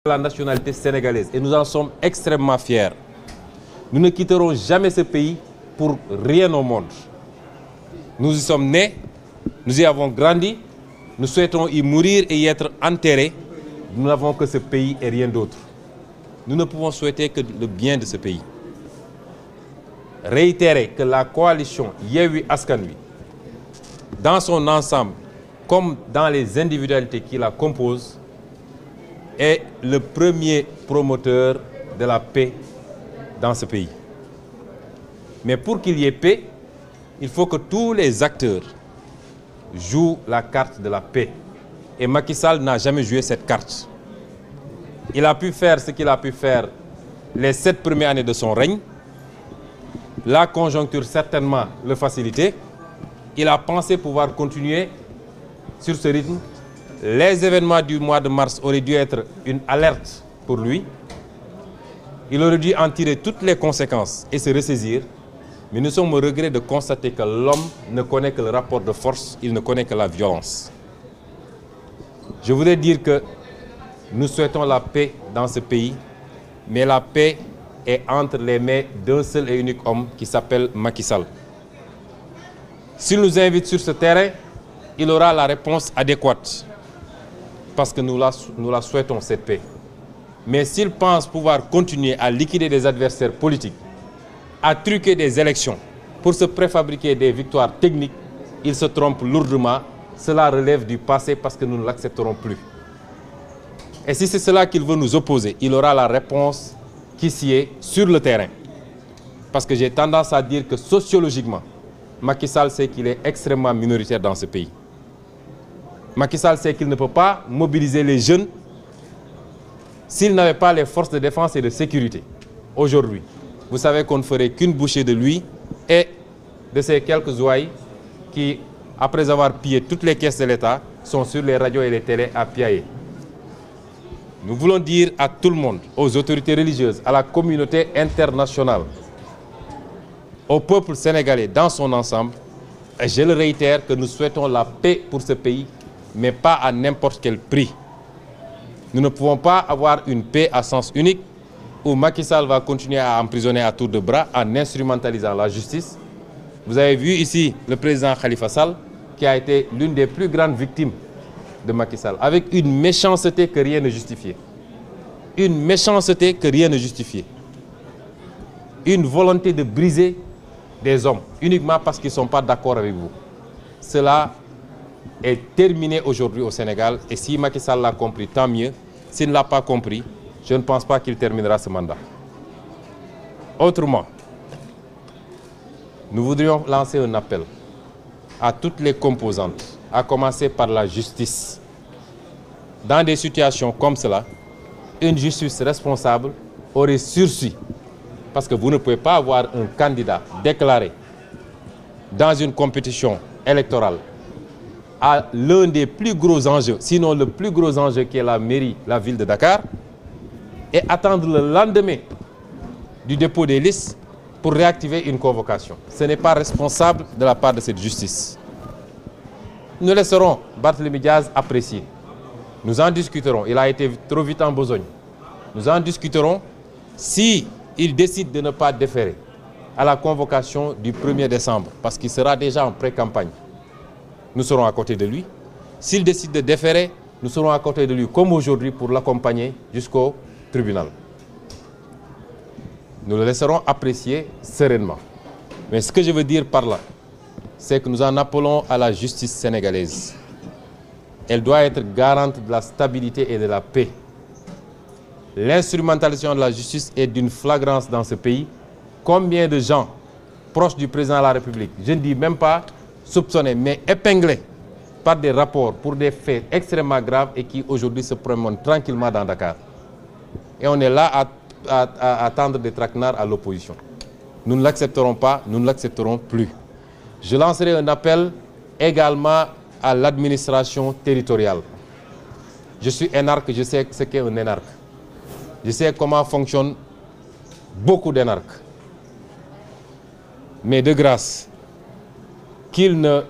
La nationalité sénégalaise et nous en sommes extrêmement fiers. Nous ne quitterons jamais ce pays pour rien au monde. Nous y sommes nés, nous y avons grandi, nous souhaitons y mourir et y être enterrés. Nous n'avons que ce pays et rien d'autre. Nous ne pouvons souhaiter que le bien de ce pays. Réitérer que la coalition Yewwi Askan Wi, dans son ensemble, comme dans les individualités qui la composent, est le premier promoteur de la paix dans ce pays. Mais pour qu'il y ait paix, il faut que tous les acteurs jouent la carte de la paix. Et Macky Sall n'a jamais joué cette carte. Il a pu faire ce qu'il a pu faire les 7 premières années de son règne. La conjoncture certainement le facilitait. Il a pensé pouvoir continuer sur ce rythme. Les événements du mois de mars auraient dû être une alerte pour lui. Il aurait dû en tirer toutes les conséquences et se ressaisir. Mais nous sommes au regret de constater que l'homme ne connaît que le rapport de force, il ne connaît que la violence. Je voudrais dire que nous souhaitons la paix dans ce pays, mais la paix est entre les mains d'un seul et unique homme qui s'appelle Macky Sall. S'il nous invite sur ce terrain, il aura la réponse adéquate. Parce que nous la souhaitons, cette paix. Mais s'il pense pouvoir continuer à liquider des adversaires politiques, à truquer des élections pour se préfabriquer des victoires techniques, il se trompe lourdement. Cela relève du passé parce que nous ne l'accepterons plus. Et si c'est cela qu'il veut nous opposer, il aura la réponse qui s'y est sur le terrain. Parce que j'ai tendance à dire que sociologiquement, Macky Sall sait qu'il est extrêmement minoritaire dans ce pays. Macky Sall sait qu'il ne peut pas mobiliser les jeunes s'il n'avait pas les forces de défense et de sécurité. Aujourd'hui, vous savez qu'on ne ferait qu'une bouchée de lui et de ces quelques ouailles qui, après avoir pillé toutes les caisses de l'État, sont sur les radios et les télés à piailler. Nous voulons dire à tout le monde, aux autorités religieuses, à la communauté internationale, au peuple sénégalais dans son ensemble, et je le réitère, que nous souhaitons la paix pour ce pays, mais pas à n'importe quel prix. Nous ne pouvons pas avoir une paix à sens unique où Macky Sall va continuer à emprisonner à tour de bras en instrumentalisant la justice. Vous avez vu ici le président Khalifa Sall qui a été l'une des plus grandes victimes de Macky Sall, avec une méchanceté que rien ne justifiait. Une méchanceté que rien ne justifiait. Une volonté de briser des hommes uniquement parce qu'ils ne sont pas d'accord avec vous. Cela est terminé aujourd'hui au Sénégal et si Macky Sall l'a compris, tant mieux. S'il ne l'a pas compris, je ne pense pas qu'il terminera ce mandat. Autrement, nous voudrions lancer un appel à toutes les composantes, à commencer par la justice. Dans des situations comme cela, une justice responsable aurait sursis. Parce que vous ne pouvez pas avoir un candidat déclaré dans une compétition électorale à l'un des plus gros enjeux, sinon le plus gros enjeu qui est la mairie, la ville de Dakar, et attendre le lendemain du dépôt des listes pour réactiver une convocation. Ce n'est pas responsable de la part de cette justice. Nous laisserons Barthélémy Diaz apprécier. Nous en discuterons. Il a été trop vite en besogne. Nous en discuterons si il décide de ne pas déférer à la convocation du 1er décembre, parce qu'il sera déjà en pré-campagne. Nous serons à côté de lui. S'il décide de déférer, nous serons à côté de lui, comme aujourd'hui, pour l'accompagner jusqu'au tribunal. Nous le laisserons apprécier sereinement. Mais ce que je veux dire par là, c'est que nous en appelons à la justice sénégalaise. Elle doit être garante de la stabilité et de la paix. L'instrumentalisation de la justice est d'une flagrance dans ce pays. Combien de gens proches du président de la République, je ne dis même pas soupçonnés, mais épinglés par des rapports pour des faits extrêmement graves et qui aujourd'hui se promènent tranquillement dans Dakar. Et on est là à tendre des traquenards à l'opposition. Nous ne l'accepterons pas, nous ne l'accepterons plus. Je lancerai un appel également à l'administration territoriale. Je suis énarque, je sais ce qu'est un énarque. Je sais comment fonctionnent beaucoup d'énarques. Mais de grâce, qu'ils ne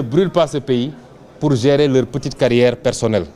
brûlent pas ce pays pour gérer leur petite carrière personnelle.